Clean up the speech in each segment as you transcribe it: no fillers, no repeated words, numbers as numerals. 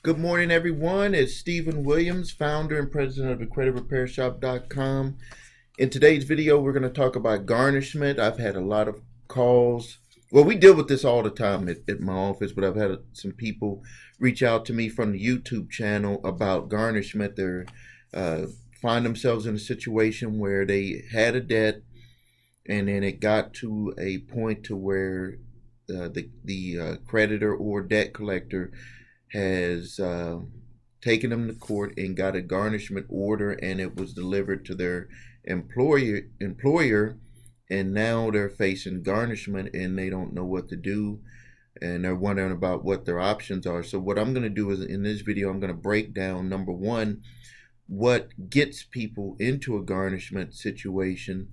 Good morning, everyone. It's Stephen Williams, founder and president of thecreditrepairshop.com. In today's video, we're going to talk about garnishment. I've had a lot of calls. Well, we deal with this all the time at my office, but I've had some people reach out to me from the YouTube channel about garnishment. They find themselves in a situation where they had a debt, and then it got to a point to where the creditor or debt collector has taken them to court and got a garnishment order, and it was delivered to their employer, and now they're facing garnishment and they don't know what to do, and they're wondering about what their options are. So what I'm going to do is, in this video, I'm going to break down, number one, what gets people into a garnishment situation,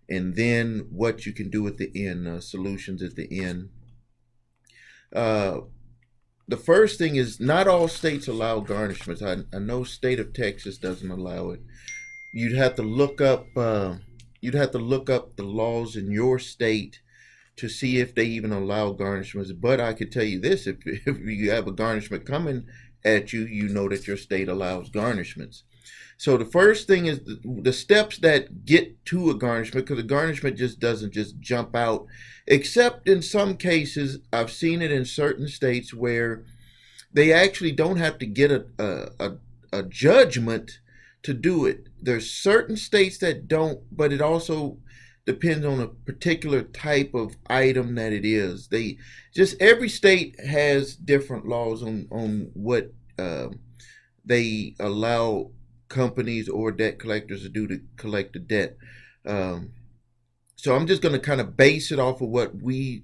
and then what you can do at the end, solutions at the end. The first thing is, not all states allow garnishments. I know state of Texas doesn't allow it. You'd have to look up the laws in your state to see if they even allow garnishments. But I could tell you this: if you have a garnishment coming at you, you know that your state allows garnishments. So the first thing is the steps that get to a garnishment, because a garnishment just doesn't just jump out, except in some cases. I've seen it in certain states where they actually don't have to get a judgment to do it. There's certain states that don't, but it also depends on a particular type of item that it is. Every state has different laws on what they allow companies or debt collectors to do to collect the debt. So I'm just going to kind of base it off of what we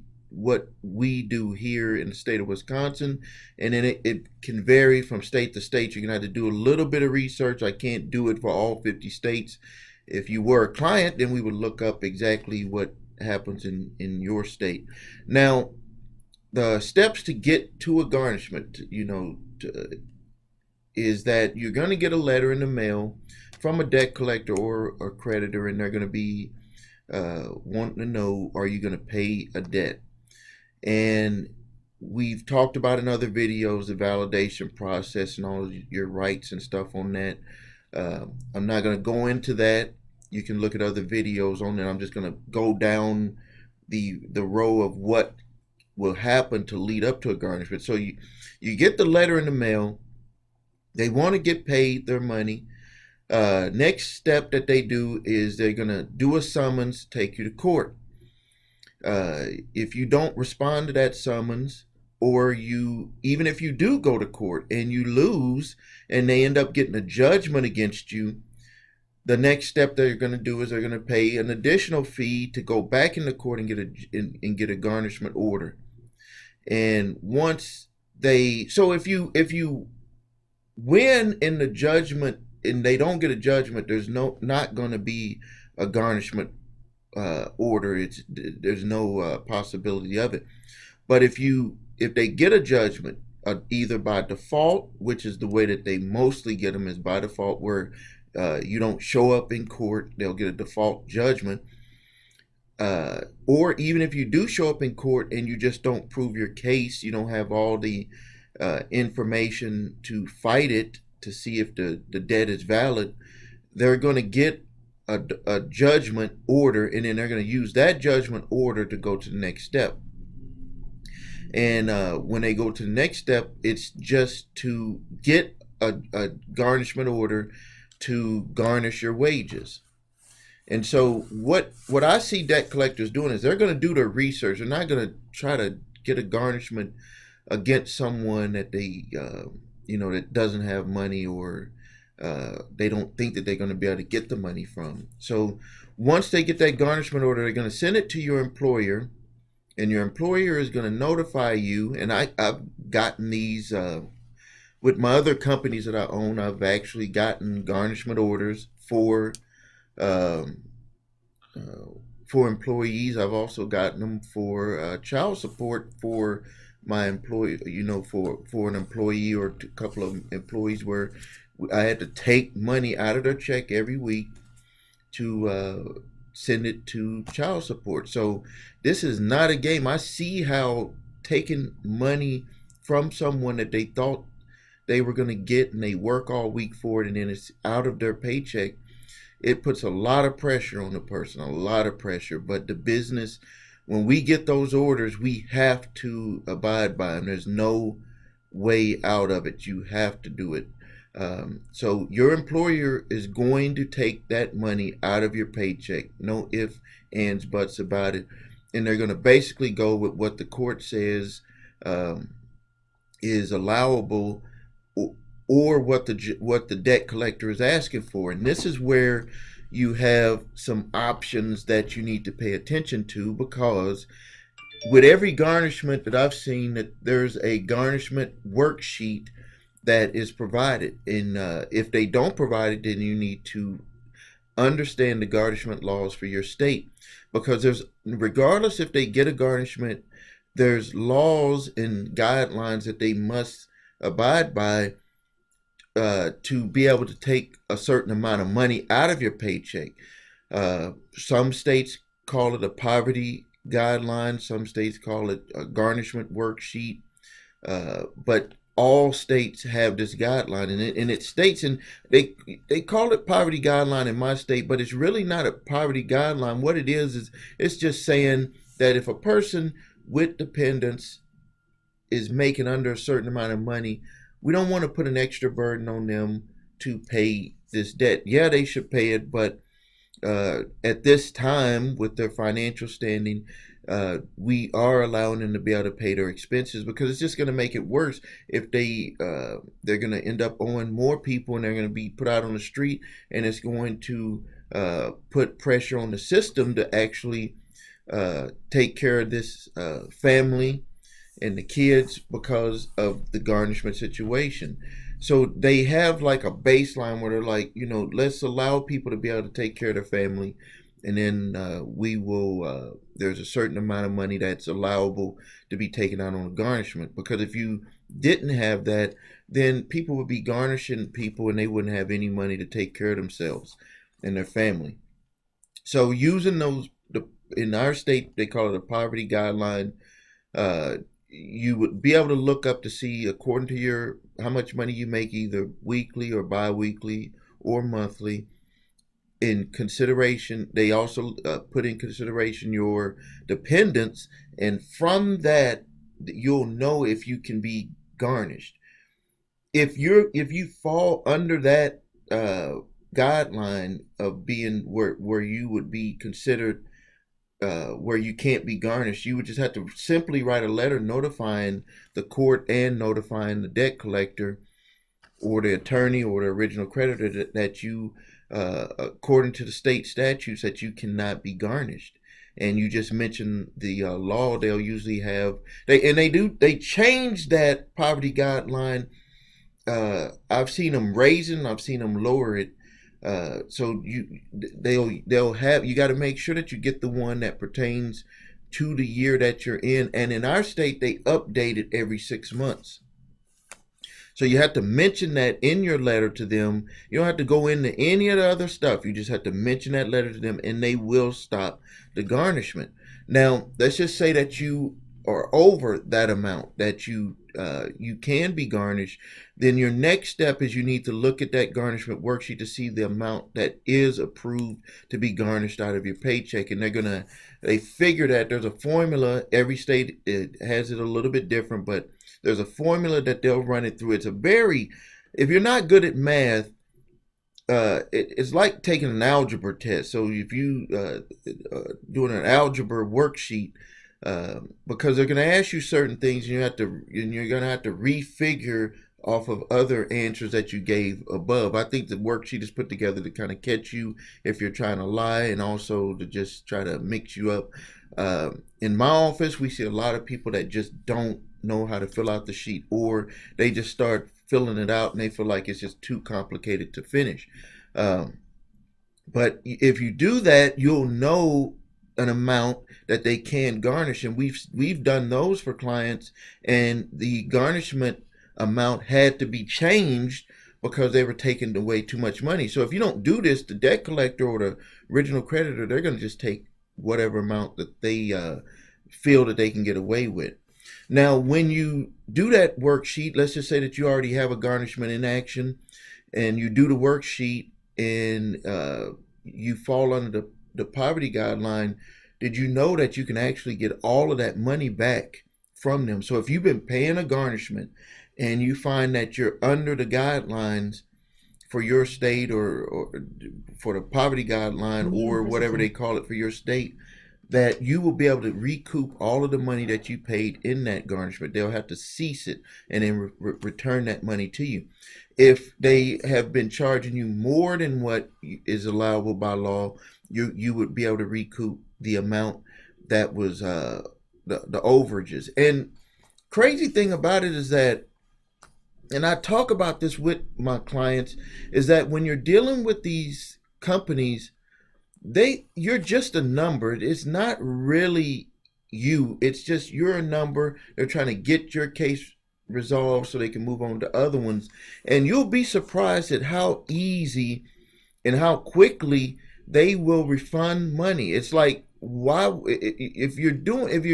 do here in the state of Wisconsin, and then it can vary from state to state. You're going to have to do a little bit of research. I can't do it for all 50 states. If you were a client, then we would look up exactly what happens in your state. Now, the steps to get to a garnishment, is that you're going to get a letter in the mail from a debt collector or a creditor, and they're going to be wanting to know, are you going to pay a debt? And we've talked about in other videos the validation process and all of your rights and stuff on that. I'm not going to go into that. You can look at other videos on that. I'm just going to go down the row of what will happen to lead up to a garnishment. So you get the letter in the mail. They want to get paid their money. Next step that they do is they're going to do a summons, take you to court. If you don't respond to that summons, or even if you do go to court and you lose and they end up getting a judgment against you, the next step they're going to do is they're going to pay an additional fee to go back into court and get a garnishment order. And if you win in the judgment and they don't get a judgment, there's not going to be a garnishment order. There's no possibility of it. But if they get a judgment, either by default, which is the way that they mostly get them, is by default, where you don't show up in court, they'll get a default judgment. Or even if you do show up in court and you just don't prove your case, you don't have all the information to fight it to see if the debt is valid, they're going to get a judgment order, and then they're going to use that judgment order to go to the next step. And when they go to the next step, it's just to get a garnishment order to garnish your wages. And so what I see debt collectors doing is they're going to do their research. They're not going to try to get a garnishment against someone that they that doesn't have money, or they don't think that they're going to be able to get the money from. So once they get that garnishment order, they're going to send it to your employer, and your employer is going to notify you. And I've gotten these with my other companies that I own. I've actually gotten garnishment orders for employees. I've also gotten them for child support for my employee, for an employee or a couple of employees, where I had to take money out of their check every week to send it to child support. So this is not a game. I see how taking money from someone that they thought they were going to get, and they work all week for it, and then it's out of their paycheck, it puts a lot of pressure on the person, a lot of pressure. But the business, when we get those orders, we have to abide by them. There's no way out of it. You have to do it. So your employer is going to take that money out of your paycheck. No ifs, ands, buts about it. And they're going to basically go with what the court says is allowable, or what the debt collector is asking for. And this is where you have some options that you need to pay attention to, because with every garnishment that I've seen, that there's a garnishment worksheet that is provided. And if they don't provide it, then you need to understand the garnishment laws for your state, because there's, regardless if they get a garnishment, there's laws and guidelines that they must abide by to be able to take a certain amount of money out of your paycheck. Some states call it a poverty guideline. Some states call it a garnishment worksheet. But all states have this guideline, and it states, and they call it poverty guideline in my state, but it's really not a poverty guideline. What it is it's just saying that if a person with dependents is making under a certain amount of money, we don't want to put an extra burden on them to pay this debt. Yeah, they should pay it, but at this time, with their financial standing, we are allowing them to be able to pay their expenses, because it's just going to make it worse if they're going to end up owing more people, and they're going to be put out on the street, and it's going to put pressure on the system to actually take care of this family and the kids because of the garnishment situation. So they have like a baseline where they're like, let's allow people to be able to take care of their family, and then we will, there's a certain amount of money that's allowable to be taken out on a garnishment. Because if you didn't have that, then people would be garnishing people, and they wouldn't have any money to take care of themselves and their family. So using those, in our state, they call it a poverty guideline. You would be able to look up to see, according to how much money you make, either weekly or bi-weekly or monthly. In consideration, they also put in consideration your dependents, and from that, you'll know if you can be garnished. If you fall under that guideline of being where you would be considered where you can't be garnished, you would just have to simply write a letter notifying the court and notifying the debt collector or the attorney or the original creditor that you, according to the state statutes, that you cannot be garnished. And you just mentioned the law. They'll usually have, they change that poverty guideline. I've seen them raise it, I've seen them lower it. So they'll have, you got to make sure that you get the one that pertains to the year that you're in. And in our state, they update it every 6 months. So you have to mention that in your letter to them. You don't have to go into any of the other stuff. You just have to mention that letter to them, and they will stop the garnishment. Now, let's just say that you are over that amount that you can be garnished. Then your next step is you need to look at that garnishment worksheet to see the amount that is approved to be garnished out of your paycheck. And they figure that there's a formula. Every state has it a little bit different, but there's a formula that they'll run it through. If you're not good at math, it's like taking an algebra test. So if you doing an algebra worksheet, because they're going to ask you certain things, and you're going to have to refigure off of other answers that you gave above. I think the worksheet is put together to kind of catch you if you're trying to lie, and also to just try to mix you up. In my office, we see a lot of people that just don't know how to fill out the sheet, or they just start filling it out and they feel like it's just too complicated to finish. But if you do that, you'll know an amount that they can garnish, and we've done those for clients, and the garnishment amount had to be changed because they were taking away too much money. So if you don't do this, the debt collector or the original creditor, they're going to just take whatever amount that they feel that they can get away with. Now, when you do that worksheet, let's just say that you already have a garnishment in action, and you do the worksheet, and you fall under the poverty guideline. Did you know that you can actually get all of that money back from them? So if you've been paying a garnishment and you find that you're under the guidelines for your state, or for the poverty guideline, or whatever they call it for your state, that you will be able to recoup all of the money that you paid in that garnishment. They'll have to cease it and then return that money to you. If they have been charging you more than what is allowable by law, you would be able to recoup the amount that was the overages. And crazy thing about it is that, and I talk about this with my clients, is that when you're dealing with these companies, you're just a number. It's not really you. It's just you're a number. They're trying to get your case resolved so they can move on to other ones. And you'll be surprised at how easy and how quickly they will refund money. It's like, why, if you're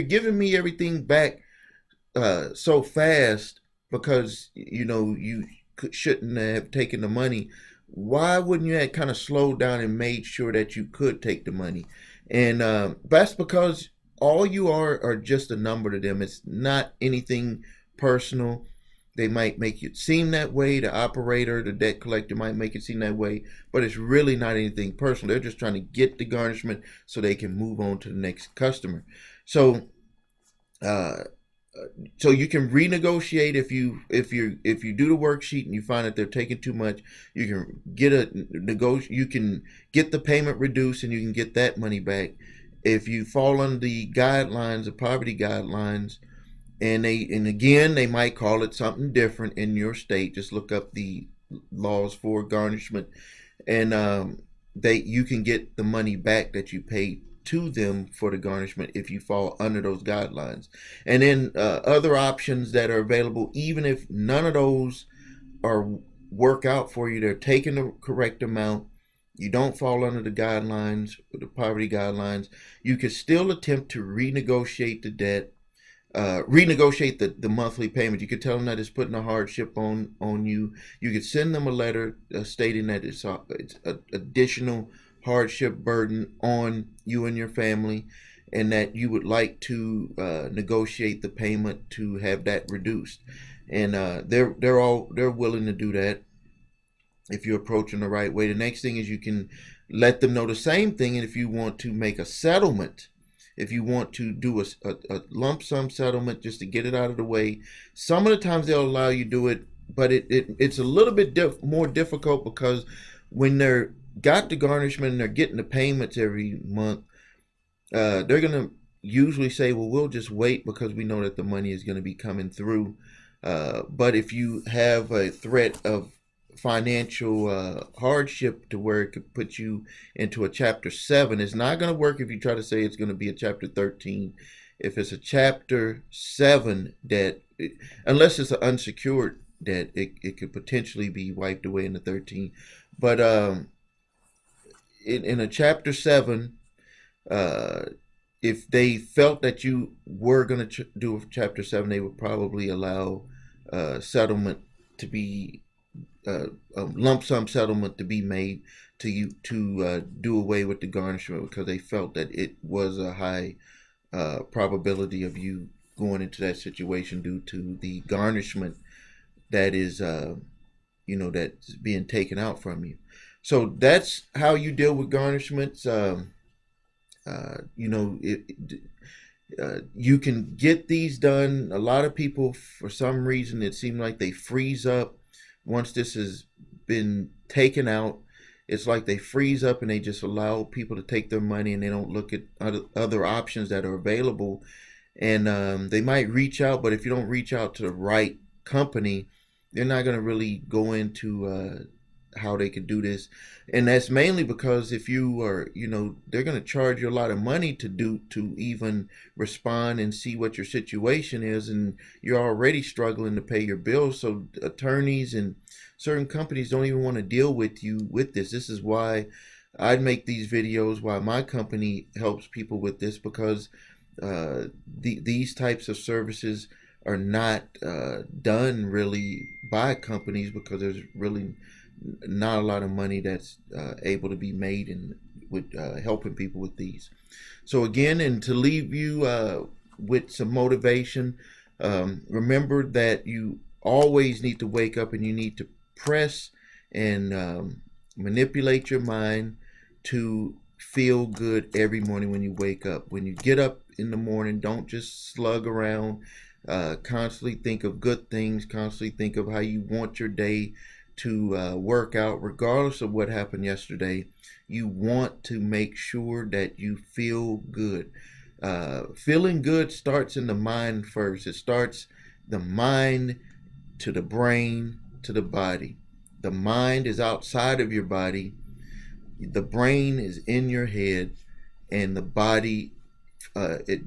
giving me everything back so fast, because you shouldn't have taken the money, why wouldn't you have kind of slowed down and made sure that you could take the money? And that's because all you are just a number to them. It's not anything personal. They might make it seem that way. The operator, the debt collector might make it seem that way, but it's really not anything personal. They're just trying to get the garnishment so they can move on to the next customer. So so you can renegotiate if you do the worksheet and you find that they're taking too much. You can you can get the payment reduced and you can get that money back. If you fall under the guidelines, the poverty guidelines, and again they might call it something different in your state. Just look up the laws for garnishment, and you can get the money back that you paid to them for the garnishment if you fall under those guidelines. And then other options that are available, even if none of those work out for you, they're taking the correct amount, you don't fall under the guidelines, the poverty guidelines, you could still attempt to renegotiate the debt, renegotiate the monthly payment. You could tell them that it's putting a hardship on you. You could send them a letter stating that it's an additional hardship burden on you and your family, and that you would like to negotiate the payment to have that reduced. And they're willing to do that if you approach them the right way. The next thing is you can let them know the same thing, and if you want to make a settlement, if you want to do a lump sum settlement just to get it out of the way, some of the times they'll allow you to do it, but it's a little bit more difficult, because when they're got the garnishment and they're getting the payments every month, they're going to usually say, well, we'll just wait because we know that the money is going to be coming through. But if you have a threat of financial hardship to where it could put you into a Chapter 7, it's not going to work if you try to say it's going to be a Chapter 13. If it's a Chapter 7 debt, unless it's an unsecured debt, it could potentially be wiped away in the 13. But in a Chapter 7, if they felt that you were going to do a Chapter 7, they would probably allow settlement to be a lump sum settlement to be made to you to do away with the garnishment, because they felt that it was a high probability of you going into that situation due to the garnishment that is that's being taken out from you. So that's how you deal with garnishments. You can get these done. A lot of people, for some reason, it seems like they freeze up once this has been taken out. It's like they freeze up and they just allow people to take their money, and they don't look at other options that are available. And they might reach out, but if you don't reach out to the right company, they're not going to really go into how they could do this. And that's mainly because if you are, they're going to charge you a lot of money to even respond and see what your situation is, and you're already struggling to pay your bills. So attorneys and certain companies don't even want to deal with you with this. This is why I make these videos, why my company helps people with this, because these types of services are not done really by companies, because there's really not a lot of money that's able to be made in with helping people with these. So again, and to leave you with some motivation, remember that you always need to wake up and you need to press and manipulate your mind to feel good every morning when you wake up. When you get up in the morning, don't just slug around. Constantly think of good things. Constantly think of how you want your day to work out, regardless of what happened yesterday. You want to make sure that you feel good. Feeling good starts in the mind first. It starts the mind to the brain to the body. The mind is outside of your body. The brain is in your head, and the body, it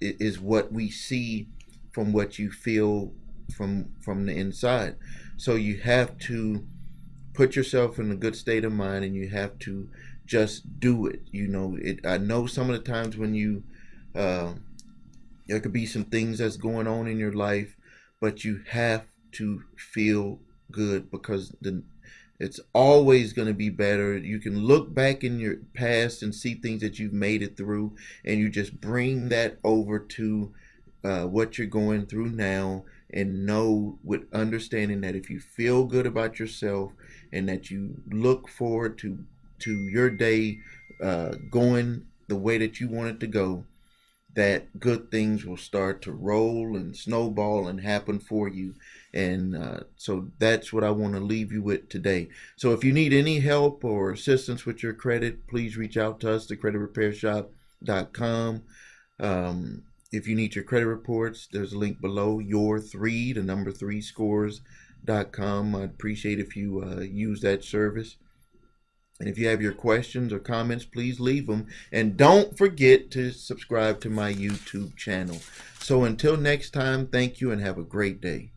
is what we see from what you feel from the inside. So you have to put yourself in a good state of mind, and you have to just do it. I know some of the times when there could be some things that's going on in your life, but you have to feel good, because it's always going to be better. You can look back in your past and see things that you've made it through, and you just bring that over to what you're going through now, and know with understanding that if you feel good about yourself and that you look forward to your day going the way that you want it to go, that good things will start to roll and snowball and happen for you. And so that's what I want to leave you with today. So if you need any help or assistance with your credit, please reach out to us, thecreditrepairshop.com. If you need your credit reports, there's a link below, your3 scores.com. I'd appreciate if you use that service. And if you have your questions or comments, please leave them. And don't forget to subscribe to my YouTube channel. So until next time, thank you and have a great day.